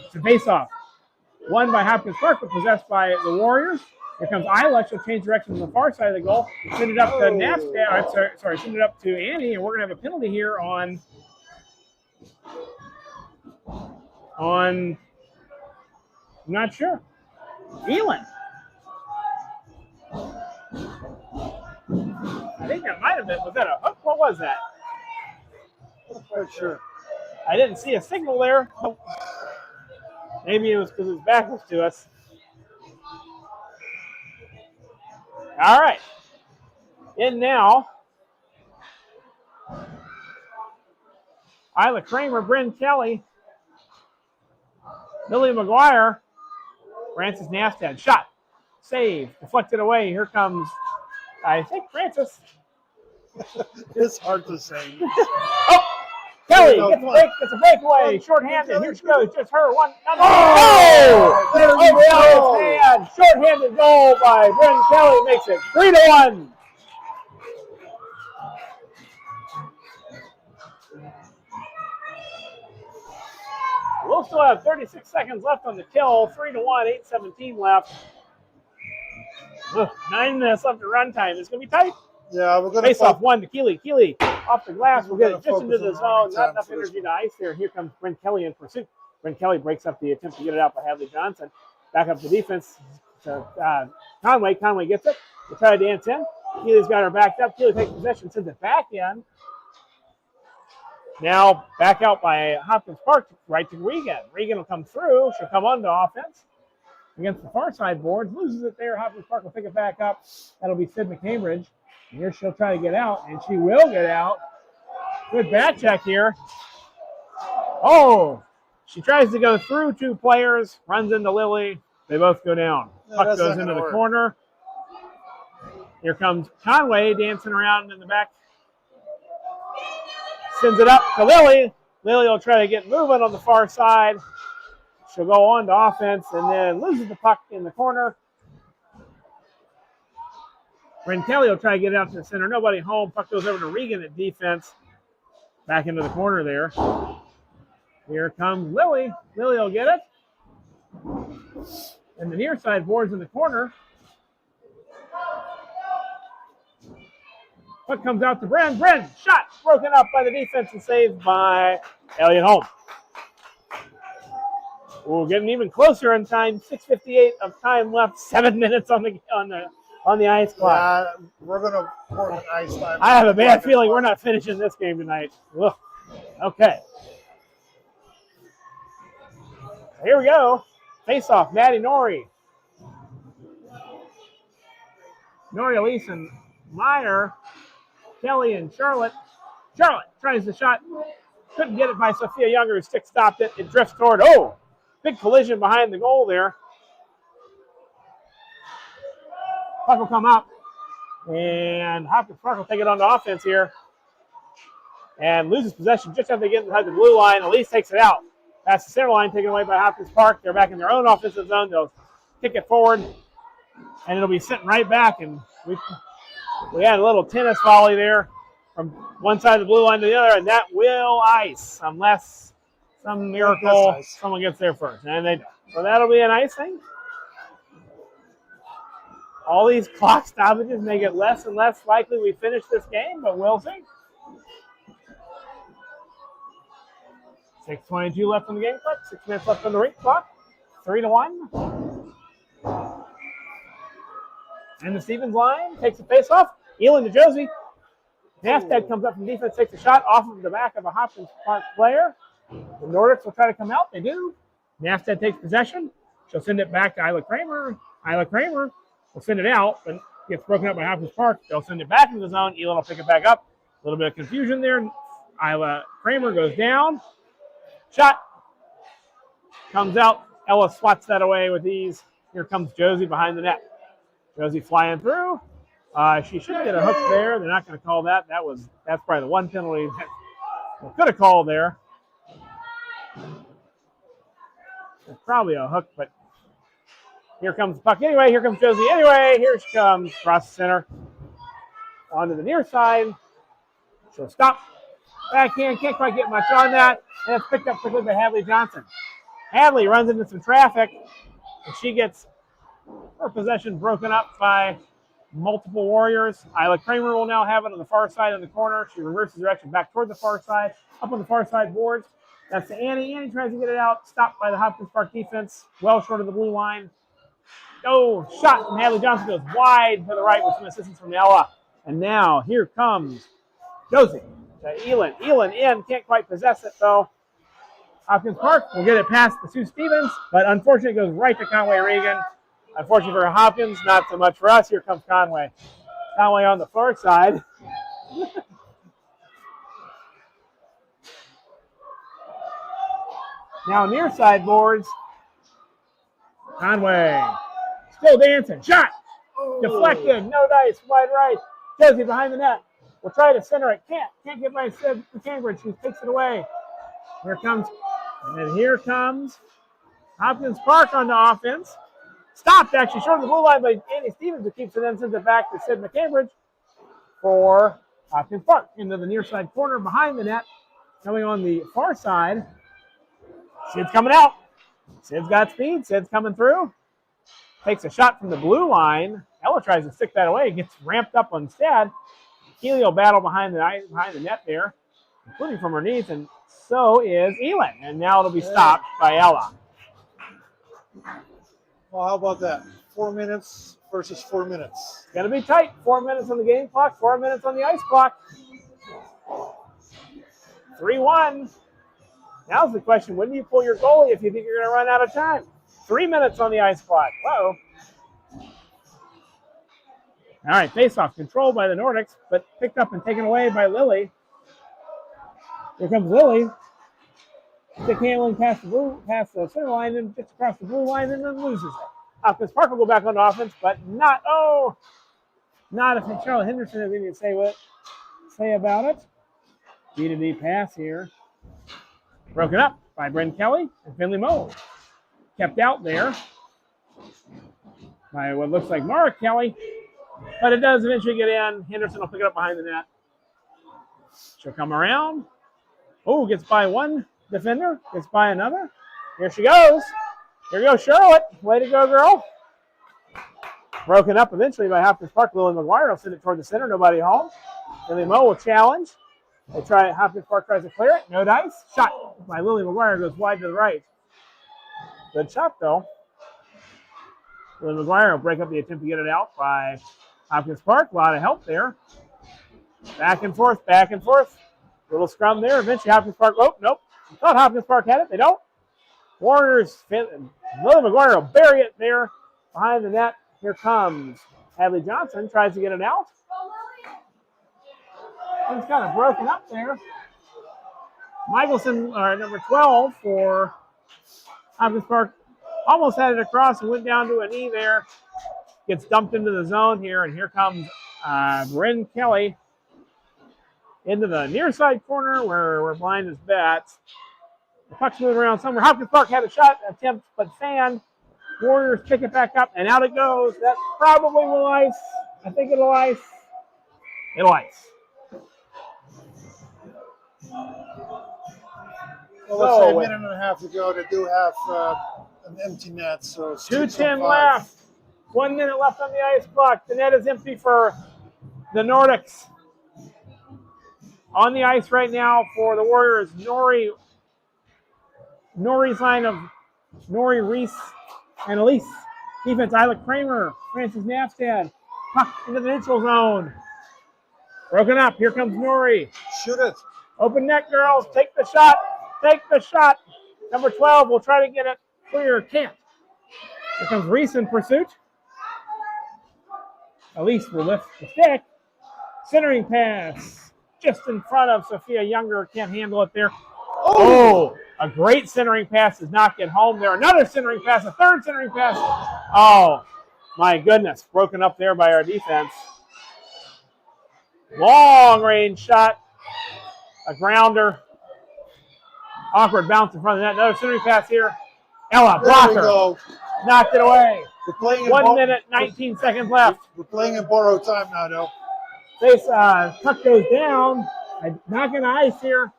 Speaker 2: It's a face-off. Won by Hopkins Park, but possessed by the Warriors. Here comes Isla. She'll change direction to the far side of the goal. Send it up to send it up to Annie, and we're going to have a penalty here on I'm not sure. Elin. I think that might have been. Was that a hook? What was that?
Speaker 1: I'm not quite sure.
Speaker 2: I didn't see a signal there. Oh. Maybe it was because his back was to us. All right. In now. Isla Kramer, Bryn Kelly, Lily McGuire, Francis Nastad. Shot. Save. Deflected away. Here comes I think Francis.
Speaker 1: It's hard to say.
Speaker 2: Oh, Kelly
Speaker 1: There we go.
Speaker 2: gets a breakaway. Short-handed. Here she goes. Just her. One.
Speaker 1: Oh! There you
Speaker 2: Over
Speaker 1: go.
Speaker 2: Elliott's hand. Short-handed goal by Bryn Kelly makes it 3-1. We'll still have 36 seconds left on the kill. 3-1, 8:17 left. 9 minutes left of runtime. It's going to be tight.
Speaker 1: Yeah, we're going to
Speaker 2: Face off one to Keeley. Keeley off the glass. We'll get it just into the
Speaker 1: focus on
Speaker 2: zone.
Speaker 1: running
Speaker 2: Not
Speaker 1: time
Speaker 2: enough
Speaker 1: for this
Speaker 2: energy to ice there. Here comes Bryn Kelly in pursuit. Bryn Kelly breaks up the attempt to get it out by Hadley Johnson. Back up the defense to Conway. Conway gets it. We'll try to dance in. Keeley's got her backed up. Keeley takes possession, sends it back in. Now back out by Hopkins Park, right to Regan. Regan will come through. She'll come on to offense against the far side boards. Loses it there. Hopkins Park will pick it back up. That'll be Sid McCambridge. And here she'll try to get out, and she will get out. Good back check here. Oh, she tries to go through 2 players, runs into Lily. They both go down. Puck goes into the corner. Here comes Conway dancing around in the back. Sends it up to Lily. Lily will try to get moving on the far side. She'll go on to offense and then loses the puck in the corner. Bryn Kelly will try to get it out to the center. Nobody home. Puck goes over to Regan at defense. Back into the corner there. Here comes Lily. Lily will get it. And the near side boards in the corner. Puck comes out to Bryn. Bryn, shot broken up by the defense and saved by Elliott Holm. We're getting even closer in time. 6:58 of time left. 7 minutes on the ice clock.
Speaker 1: We're going to work an ice time.
Speaker 2: I have a bad feeling we're not finishing this game tonight. Ugh. Okay. Here we go. Face off. Maddie Norrie. Norrie, Elise, and Meyer. Kelly and Charlotte. Charlotte tries the shot. Couldn't get it by Sophia Younger, who stick stopped it. It drifts toward, big collision behind the goal there. Puck will come up. And Hopkins Park will take it on to offense here. And loses possession just after they get inside the blue line. Elise takes it out. Past the center line, taken away by Hopkins Park. They're back in their own offensive zone. They'll kick it forward. And it'll be sent right back. And we had a little tennis volley there from one side of the blue line to the other, and that will ice unless some miracle someone gets there first. And they don't. So that'll be an icing. All these clock stoppages make it less and less likely we finish this game, but we'll see. 6:22 left on the game clock. 6 minutes left on the rink clock. 3-1. And the Stevens line takes the face off. Elin to Josie. Nastad comes up from defense, takes a shot off of the back of a Hopkins Park player. The Nordics will try to come out. They do. Nastad takes possession. She'll send it back to Isla Kramer. Isla Kramer will send it out, but gets broken up by Hopkins Park. They'll send it back into the zone. Elin will pick it back up. A little bit of confusion there. Isla Kramer goes down. Shot. Comes out. Ella swats that away with ease. Here comes Josie behind the net. Josie flying through. She should get a hook there. They're not going to call that. That's probably the one penalty that they could have called there. It's probably a hook, but here comes the puck anyway. Here comes Josie anyway. Here she comes across the center. Onto the near side. She'll stop. Backhand. Can't quite get much on that. And it's picked up quickly by Hadley Johnson. Hadley runs into some traffic, and she gets her possession broken up by multiple Warriors. Isla Kramer will now have it on the far side of the corner. She reverses direction back toward the far side. Up on the far side boards. That's to Annie. Annie tries to get it out. Stopped by the Hopkins Park defense. Well short of the blue line. Shot from Hadley Johnson goes wide to the right with some assistance from Ella. And now here comes Josie to Elin. Elin in. Can't quite possess it though. Hopkins Park will get it past the Sue Stevens, but unfortunately it goes right to Conway Regan. Unfortunately for Hopkins, not so much for us. Here comes Conway. Conway on the far side. Now near side boards. Conway still dancing. Shot. Deflected. No dice. Wide right. Josie behind the net. Will try to center it. Can't get by Cambridge. She takes it away. Here comes Hopkins Park on the offense. Stopped actually short of the blue line by Andy Stevens, who keeps it then sends it back to Sid McCambridge for Hopkins Park into the near side corner behind the net. Coming on the far side. Sid's coming out. Sid's got speed. Sid's coming through. Takes a shot from the blue line. Ella tries to stick that away. Gets ramped up instead. Keely will battle behind the net there, including from her knees, and so is Elin. And now it'll be stopped by Ella.
Speaker 1: Well, how about that? 4 minutes versus 4 minutes.
Speaker 2: It's going to be tight. 4 minutes on the game clock, 4 minutes on the ice clock. 3-1. Now's the question, when do you pull your goalie if you think you're going to run out of time? 3 minutes on the ice clock. Whoa. All right, face-off controlled by the Nordics, but picked up and taken away by Lily. Here comes Lily. Stick handling past the center line, and gets across the blue line, and then loses it. Hopkins Park will go back on offense, but not if Charlotte Henderson has anything to say about it. B-to-D pass here. Broken up by Bryn Kelly and Finley Moe. Kept out there by what looks like Mara Kelly, but it does eventually get in. Henderson will pick it up behind the net. She'll come around. Oh, gets by one defender, gets by another. Here she goes. Here goes Charlotte. Way to go, girl. Broken up eventually by Hopkins Park. Lily McGuire will send it toward the center. Nobody home. Finley Moe will challenge. Hopkins Park tries to clear it. No dice. Shot by Lily McGuire goes wide to the right. Good shot, though. Lily McGuire will break up the attempt to get it out by Hopkins Park. A lot of help there. Back and forth, back and forth. Little scrum there. Eventually, Hopkins Park. Oh, nope. I thought Hopkins Park had it. They don't. Warriors. Lily McGuire will bury it there behind the net. Here comes Hadley Johnson. Tries to get it out. It's kind of broken up there. Michelson, number 12 for Hopkins Park, almost had it across and went down to a knee there. Gets dumped into the zone here, and here comes Bryn Kelly into the near side corner where blind is bats. The puck's moving around somewhere. Hopkins Park had a shot attempt, but fanned. Warriors pick it back up, and out it goes. That probably will ice. I think it'll ice. It'll ice.
Speaker 1: Well, let's say a minute and a half to go. They do have an empty net, so it's
Speaker 2: 2:10 left. 1 minute left on the ice clock. The net is empty for the Nordics. On the ice right now for the Warriors, Nori's line of Nori, Reese, and Elise. Defense, Isla Kramer, Francis Knapstad. Puck into the neutral zone. Broken up. Here comes Nori.
Speaker 1: Shoot it.
Speaker 2: Open net, girls. Take the shot. Take the shot. Number 12 will try to get it clear. Can't. Here comes Reese in pursuit. Elise will lift the stick. Centering pass. Just in front of Sophia Younger. Can't handle it there. Oh, a great centering pass does not get home there. Another centering pass. A third centering pass. Oh, my goodness. Broken up there by our defense. Long range shot. A grounder. Awkward bounce in front of the net. Another centering pass here. Ella, blocker. Knocked it away.
Speaker 1: We're playing
Speaker 2: 1 minute, 19 seconds left.
Speaker 1: We're playing in borrowed time now, though.
Speaker 2: Face puck goes down. Knocking ice here.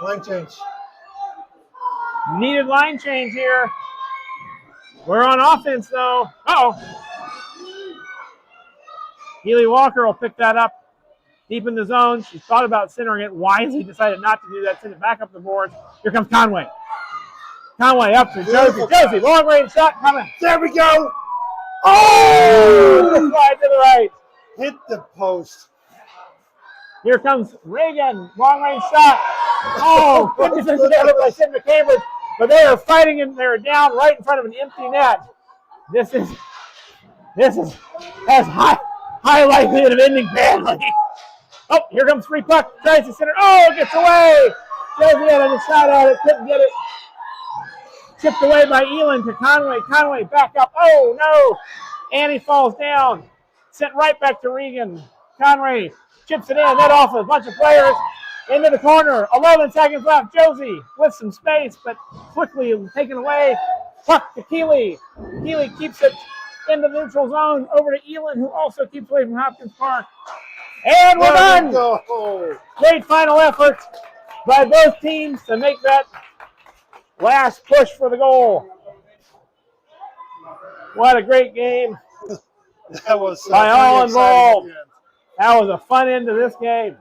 Speaker 1: Line change.
Speaker 2: Needed line change here. We're on offense, though. Uh-oh. Healy Walker will pick that up deep in the zone. She thought about centering it. Wisely decided not to do that. Send it back up the boards. Here comes Conway. Conway up to Josie. Josie, long range shot coming.
Speaker 1: There we go.
Speaker 2: Oh! Slide to the right.
Speaker 1: Hit the post.
Speaker 2: Here comes Reagan. Long range shot. Oh, goodness, by Sid McCambridge. But they are fighting and they're down right in front of an empty net. This has high likelihood of ending badly. Oh, here comes free puck. Tries to center. Oh, it gets away. Josie had a shot at it. Couldn't get it. Chipped away by Elin to Conway. Conway back up. Oh, no. And he falls down. Sent right back to Regan. Conway chips it in. That off a bunch of players. Into the corner. 11 seconds left. Josie with some space, but quickly taken away. Puck to Keeley. Keeley keeps it into the neutral zone. Over to Elin, who also keeps away from Hopkins Park. And we're done.
Speaker 1: Go.
Speaker 2: Great final effort by both teams to make that last push for the goal. What a great game
Speaker 1: That was
Speaker 2: by all
Speaker 1: pretty exciting
Speaker 2: involved.
Speaker 1: again.
Speaker 2: That was a fun end to this game.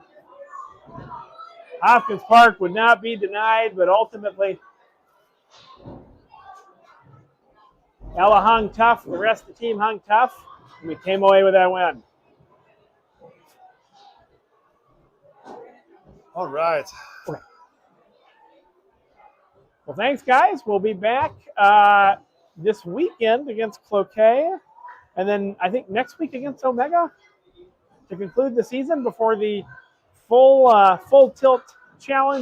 Speaker 2: Hopkins Park would not be denied, but ultimately Ella hung tough. The rest of the team hung tough, and we came away with that win.
Speaker 1: All right.
Speaker 2: Well, thanks, guys. We'll be back this weekend against Cloquet, and then I think next week against Omega to conclude the season before the full tilt challenge